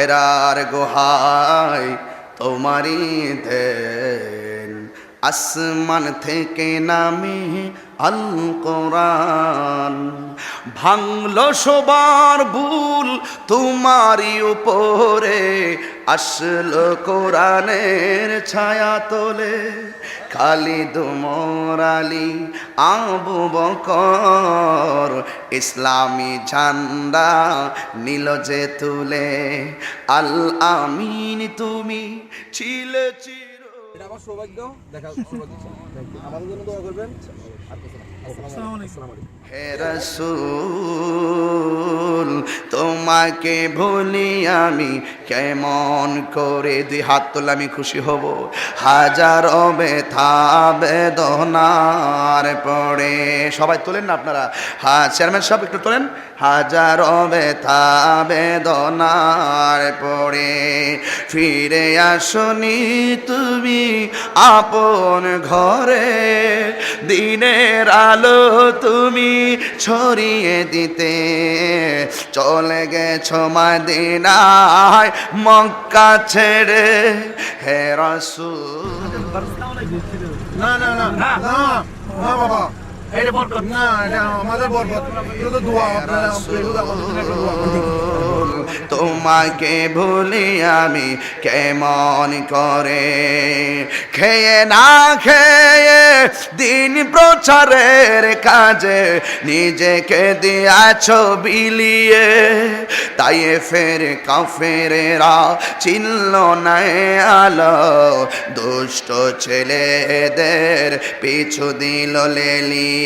হেরার গুহায় তোমারি দেন আসমান থেকে নামে আল কোরআন ভাঙলো সবার ভুল তোমারই উপরে আসলো কোরআনের ছায়া তোলে খালিদ ওমর আলী আবু বকর ইসলামী ঝান্ডা নীল যে তুলে আল আমিন তুমি ছিলে চির এটা আমার সৌভাগ্য দেখা সৌভাগ্য আমাদের জন্য দোয়া করবেন আসসালামু আলাইকুম হে রাসূল তোমাকে ভুলি আমি কেমন করে দুই হাত তুলে আমি খুশি হব হাজারো ব্যথা বেদনার পড়ে সবাই তোলেন না আপনারা হ্যাঁ চেয়ারম্যান সাহেব একটু তোলেন হাজারো ব্যথা বেদনার পড়ে ফিরে আসনি তুমি আপন ঘরে দিনের আলো তুমি ছড়িয়ে দিতে চলে গেছো মদিনায় মক্কা ছেড়ে হে রাসূল না না না না না বাবা এটা বরকত না এটা আমাদের বরকত এটা তো দোয়া আপনারা তোমাকে ভুলি আমি কেমন করে খেয়ে না খেয়ে দিন প্রচারের কাজে নিজেকে দিয়াছো বিলিয়ে তাই ফের কাফেরেরা চিনল না আলো দুষ্ট ছেলেদের পিছু দিল লেলিয়ে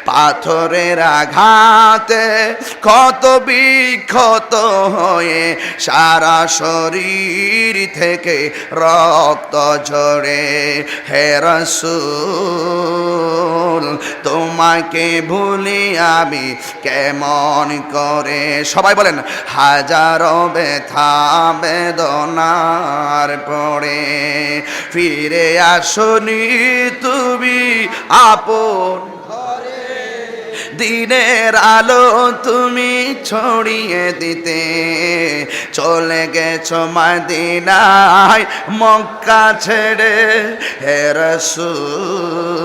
পাথরের আঘাতে কত বিক্ষত হয়ে সারা শরীর থেকে রক্ত ঝরে হে রাসূল তোমাকে ভুলি আমি কেমন করে সবাই বলেন হাজারো ব্যথা বেদনার পড়ে ফিরে আসনি তুমি আপন দিনের আলো তুমি ছড়িয়ে দিতে চলে গেছো মদিনায় মক্কা ছেড়ে হে রাসূল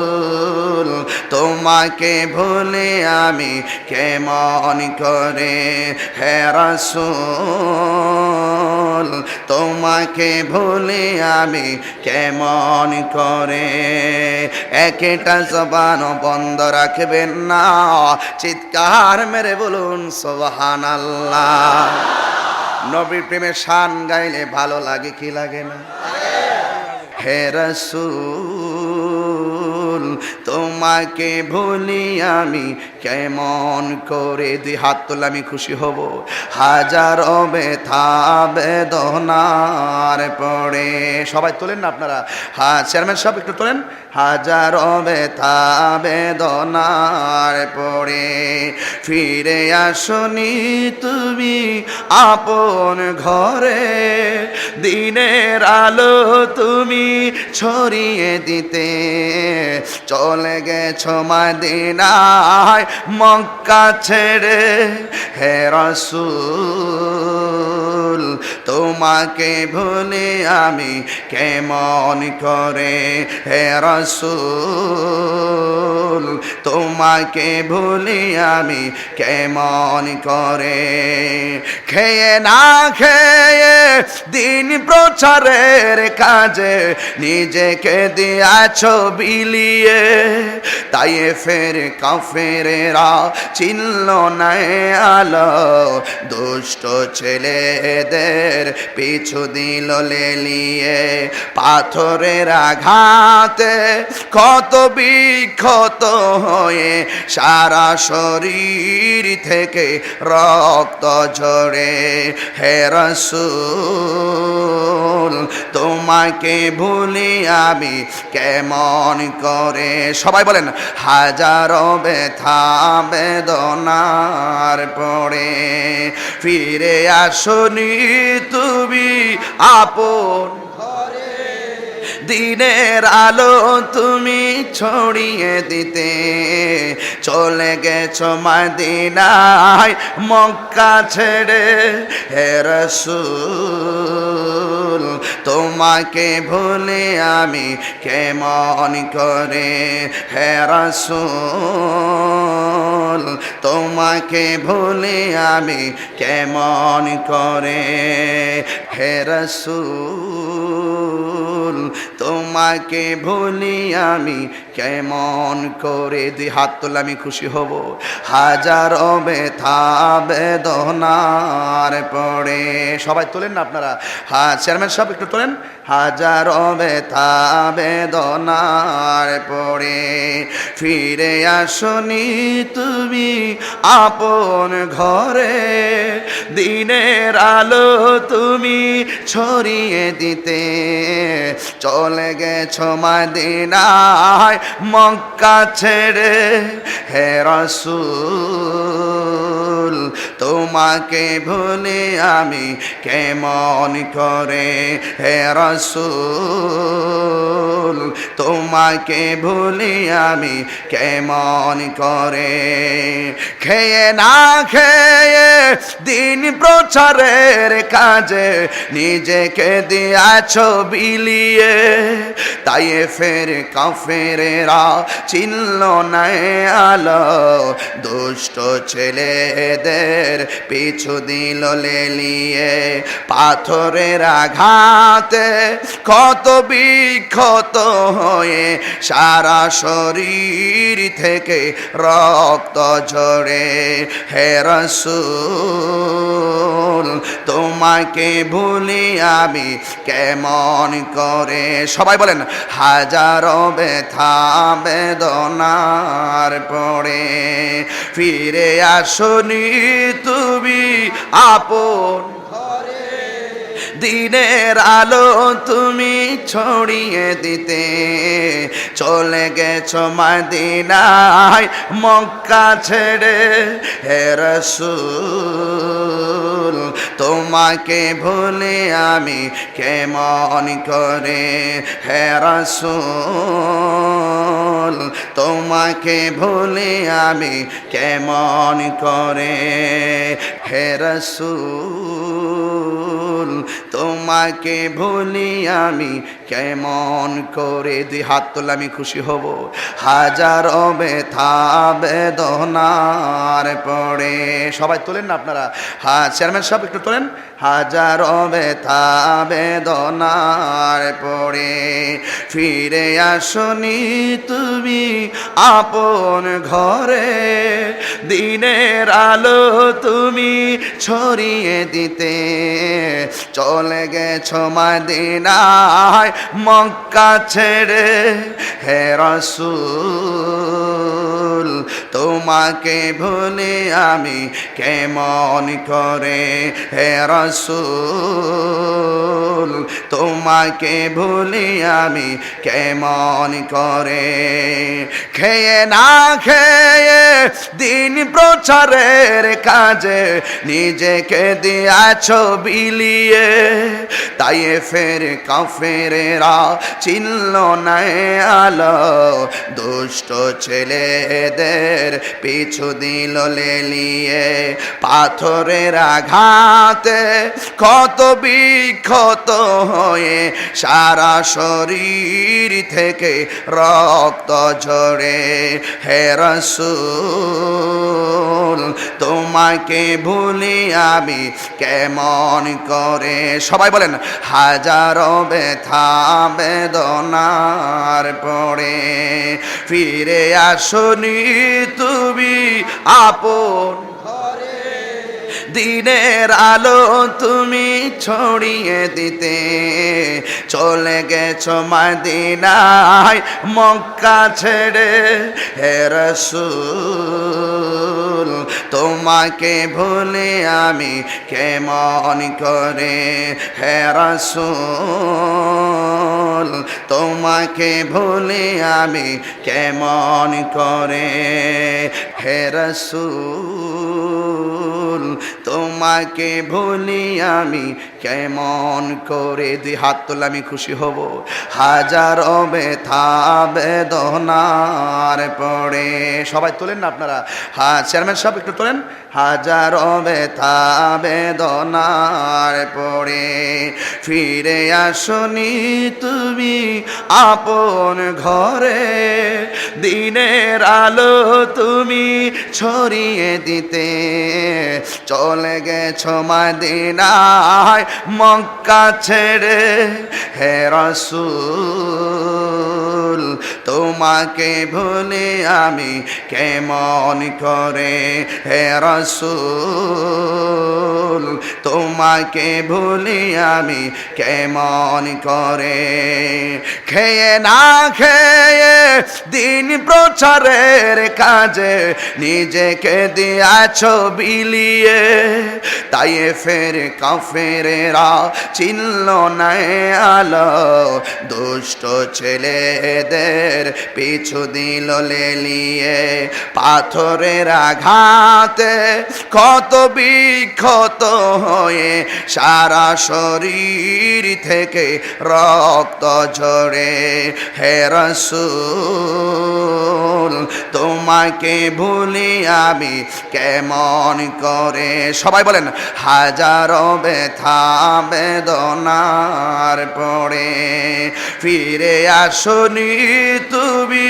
তোমাকে ভুলে আমি কেমন করে হে রাসূল তোমাকে ভুলে আমি কেমন করে একটা জবান বন্ধ রাখবেন না চিৎকার মেরে বলুন সুবহানাল্লাহ নবীর প্রেমে শান গাইলে ভালো লাগে কি লাগে না হে রাসূল তোমাকে ভুলি আমি কেমন করে দুই হাত তুলে আমি খুশি হব হাজারো ব্যথা বেদনার পড়ে সবাই তোলেন না আপনারা হ্যাঁ চেয়ারম্যান সাহেব একটু তোলেন হাজারো ব্যথা বেদনার পড়ে ফিরে আসনি তুমি আপন ঘরে দিনের আলো তুমি ছড়িয়ে দিতে চলে গেছো মদিনায় মক্কা ছেড়ে হে রাসূল তোমাকে ভুলে আমি কেমন করে হে রাসূল তোমাকে ভুলে আমি কেমন করে খেয়ে না খেয়ে দিন প্রচারের কাজে নিজেকে দিয়াছো বিলিয়ে তাই ফের কাফেরেরা চিনল না আলো দুষ্ট ছেলেদের পিছু দিল লেলিয়ে পাথরের আঘাতে কত বিক্ষত হয়ে সারা শরীর থেকে রক্ত ঝরে হে রাসূল তোমাকে ভুলি আমি কেমন করে সবাই বলেন হাজারো ব্যথা বেদনার পড়ে ফিরে আসনি তুমি আপন দিনের আলো তুমি ছড়িয়ে দিতে চলে গেছো মদিনায় মক্কা ছেড়ে হে রাসূল তোমাকে ভুলে আমি কেমন করে হে রাসূল তোমাকে ভুলে আমি কেমন করে হে রাসূল তোমাকে ভুলি আমি কেমন করে দুই হাত তুলে আমি খুশি হব হাজারো ব্যথা বেদনার পড়ে সবাই তোলেন না আপনারা হ্যাঁ চেয়ারম্যান সাহেব একটু তোলেন হাজারো ব্যথা বেদনার পড়ে ফিরে আসনি তুমি আপন ঘরে দিনের আলো তুমি ছড়িয়ে দিতে চলে গেছো মদিনায় মক্কা ছেড়ে হে রাসূল তোমাকে ভুলে আমি কেমন করে হে রাসূল তোমাকে ভুলে আমি কেমন করে খেয়ে না খেয়ে দিন প্রচারের কাজে নিজেকে দিয়াছো বিলিয়ে তাই ফের কাফেরেরা চিনল না আলো দুষ্ট ছেলেদের পিছু দিল লেলিয়ে পাথরের আঘাতে কত বিক্ষত হয়ে সারা শরীর থেকে রক্ত ঝরে হে রাসূল তোমাকে ভুলি আমি কেমন করে সবাই বলেন হাজারো ব্যথা বেদনার পড়ে ফিরে আসনি তুমি আপন দিনের আলো তুমি ছড়িয়ে দিতে চলে গেছো মদিনায় মক্কা ছেড়ে হে রাসূল তোমাকে ভুলে আমি কেমন করে হে রাসূল তোমাকে ভুলে আমি কেমন করে হে রাসূল তোমাকে ভুলি আমি কেমন করে দুই হাত তুলে আমি খুশি হব হাজারো ব্যথা বেদনার পড়ে সবাই তোলেন না আপনারা হ্যাঁ চেয়ারম্যান সাহেব একটু তোলেন হাজারো ব্যথা বেদনার পড়ে ফিরে আসনি তুমি আপন ঘরে দিনের আলো তুমি ছড়িয়ে দিতে চলে গেছো মদিনায় মক্কা ছেড়ে হে রাসূল তোমাকে ভুলে আমি কেমন করে হে রাসূল তোমাকে ভুলে আমি কেমন করে খেয়ে না খেয়ে দিন প্রচারের কাজে নিজেকে দিয়াছো বিলিয়ে তাই ফের কাফেরেরা চিনল না আলো দুষ্ট ছেলেদের পিছু দিল লেলিয়ে পাথরের আঘাতে কত বিক্ষত হয়ে সারা শরীর থেকে রক্ত ঝরে হে রাসূল তোমাকে ভুলি আমি কেমন করে সবাই বলেন হাজারো ব্যথা বেদনার পড়ে ফিরে আসনি তুমি আপন দিনের আলো তুমি ছড়িয়ে দিতে চলে গেছো মদিনায় মক্কা ছেড়ে হে রাসূল তোমাকে ভুলে আমি কেমন করে হে রাসূল তোমাকে ভুলে আমি কেমন করে হে রাসূল তোমাকে তোমাকে ভুলি আমি কেমন করে, দুই হাত তুলে আমি খুশি হব। হাজারো ব্যথা বেদনার পড়ে, সবাই তোলেন না আপনারা, চেয়ারম্যান সাহেব একটু তোলেন। হাজারো ব্যথা বেদনার পড়ে ফিরে আসনি তুমি আপন ঘরে, দিনের আলো তুমি ছড়িয়ে দিতে, চলে গেছো মদিনায় মক্কা ছেড়ে। হে রাসূল তোমাকে ভুলে আমি কেমন করে, হে রাসূল তোমাকে ভুলি আমি কেমন করে। খেয়ে না খেয়ে দিন প্রচারের কাজে নিজেকে দিয়াছ বিলিয়ে, তাই ফের কাফেরেরা চিনল না আলো, দুষ্ট ছেলেদের পিছু দিল লেলিয়ে। পাথরের আঘাতে কত বিক্ষত হয়ে সারা শরীর থেকে রক্ত ঝরে। হে রাসূল তোমাকে ভুলি আমি কেমন করে, সবাই বলেন। হাজারো ব্যথা বেদনার পড়ে ফিরে আসনি তুমি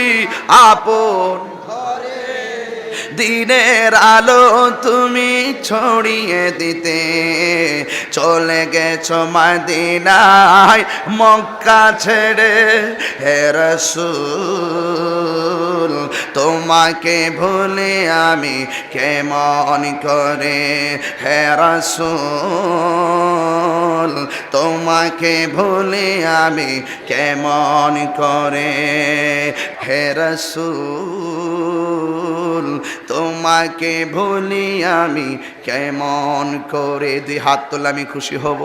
আপন ঘরে, দিনের আলো তুমি ছড়িয়ে দিতে, চলে গেছো মদিনায় মক্কা ছেড়ে। হে রাসূল তোমাকে ভুলে আমি কেমন করে, হে রাসূল তোমাকে ভুলে আমি কেমন করে, হে রাসূল তোমাকে ভুলি আমি কেমন করে, দুই হাত তুলে আমি খুশি হব।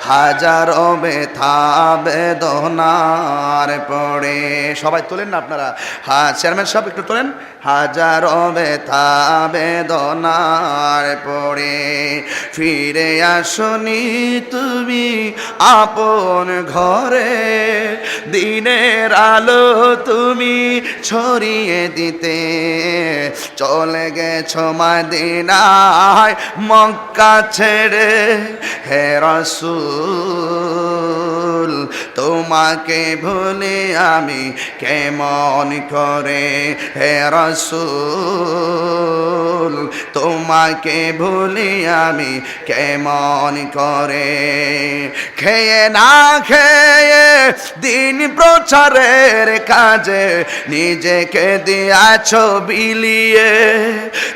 হাজারো ব্যথা বেদনার পড়ে, সবাই তোলেন না আপনারা, চেয়ারম্যান সাহেব একটু তোলেন। হাজারো ব্যথা বেদনার পড়ে ফিরে আসনি তুমি আপন ঘরে, দিনের আলো তুমি ছড়িয়ে দিতে, চলে গেছো মদিনায় মক্কা ছেড়ে। হে রাসূল তোমাকে ভুলে আমি কেমন করে, হে রাসূল তোমাকে ভুলে আমি কেমন করে। খেয়ে না খেয়ে দিন প্রচারের কাজে নিজেকে দিয়াছ বিলিয়ে,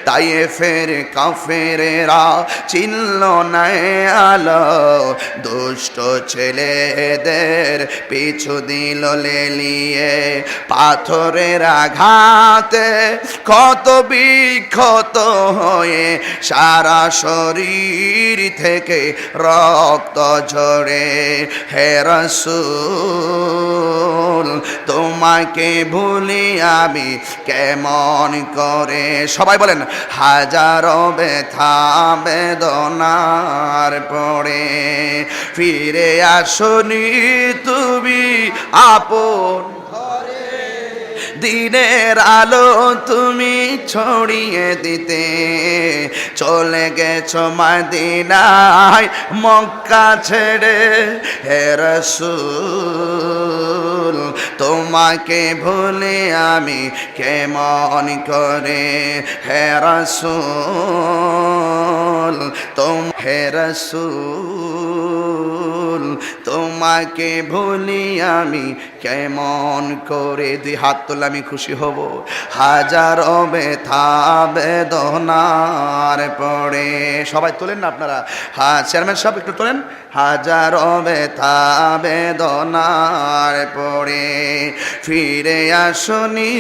তাই ফের কাফেরেরা চিনল না আলো, দুষ্ট ছেলেদের পিছু দিল লেলিয়ে। পাথরের আঘাতে কত বিক্ষত হয়ে সারা শরীর থেকে রক্ত ঝরে। হে রাসূল তোমাকে ভুলি আমি কেমন করে, সবাই বলেন। হাজারো ব্যথা বেদনার পড়ে ফিরে আসনি তুমি আপন ঘরে, দিনের আলো তুমি ছড়িয়ে দিতে, চলে গেছো মদিনায় মক্কা ছেড়ে। হে রাসূল তোমাকে ভুলে আমি কেমন করে, হে রাসূল হে রাসূল তোমাকে ভুলি আমি কেমন করে, দুই হাত তুলে আমি খুশি হব। হাজারো ব্যথা বেদনার পড়ে, সবাই তোলেন না আপনারা, চেয়ারম্যান সাহেব একটু তোলেন। হাজারো ব্যথা বেদনার পড়ে ফিরে আসনি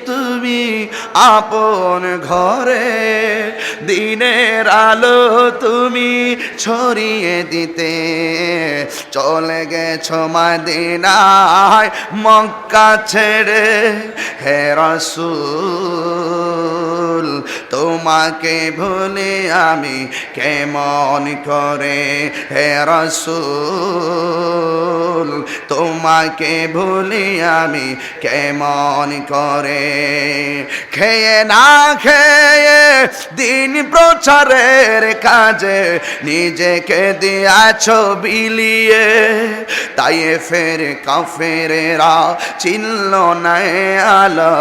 তুমি আপন ঘরে, দিনের আলো তুমি ছড়িয়ে দিতে, চলে গেছো মদিনায় মক্কা ছেড়ে। হে রাসূল তোমাকে ভুলি আমি কেমন করে হে রাসূল তোমাকে ভুলি আমি কেমন করে খেয়ে না খেয়ে দিন প্রচারের কাজে নিজেকে দিয়াছ বিলিয়ে তাই ফের কাফেরেরা চিনল না আলো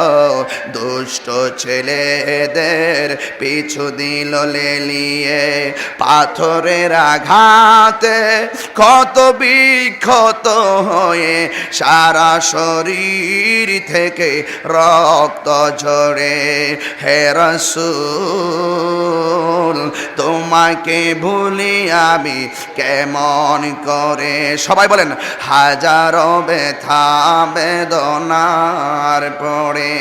দুষ্ট ছেলেদের পিছু দিল লেলিয়ে পাথরের আঘাতে কত বিক্ষত হয়ে সারা শরীর থেকে রক্ত ঝরে হে রাসূল তোমাকে ভুলি আমি কেমন করে সবাই বলেন হাজারো ব্যথা বেদনার পরে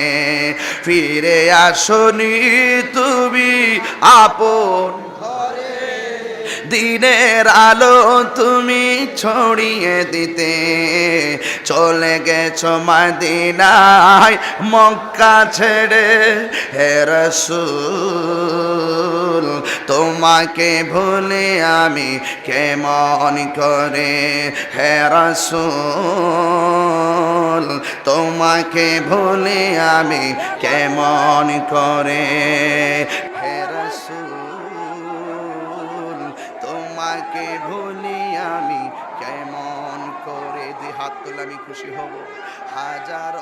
ফিরে আসনি তুমি আপন দিনের আলো তুমি ছড়িয়ে দিতে চলে গেছো মদিনায় মক্কা ছেড়ে হে রাসূল তোমাকে ভুলে আমি কেমন করে হে রাসূল তোমাকে ভুলে আমি কেমন করে হে রাসূল তোমাকে ভুলি আমি কেমন করে দুই হাত তুলে আমি খুশি হব হাজার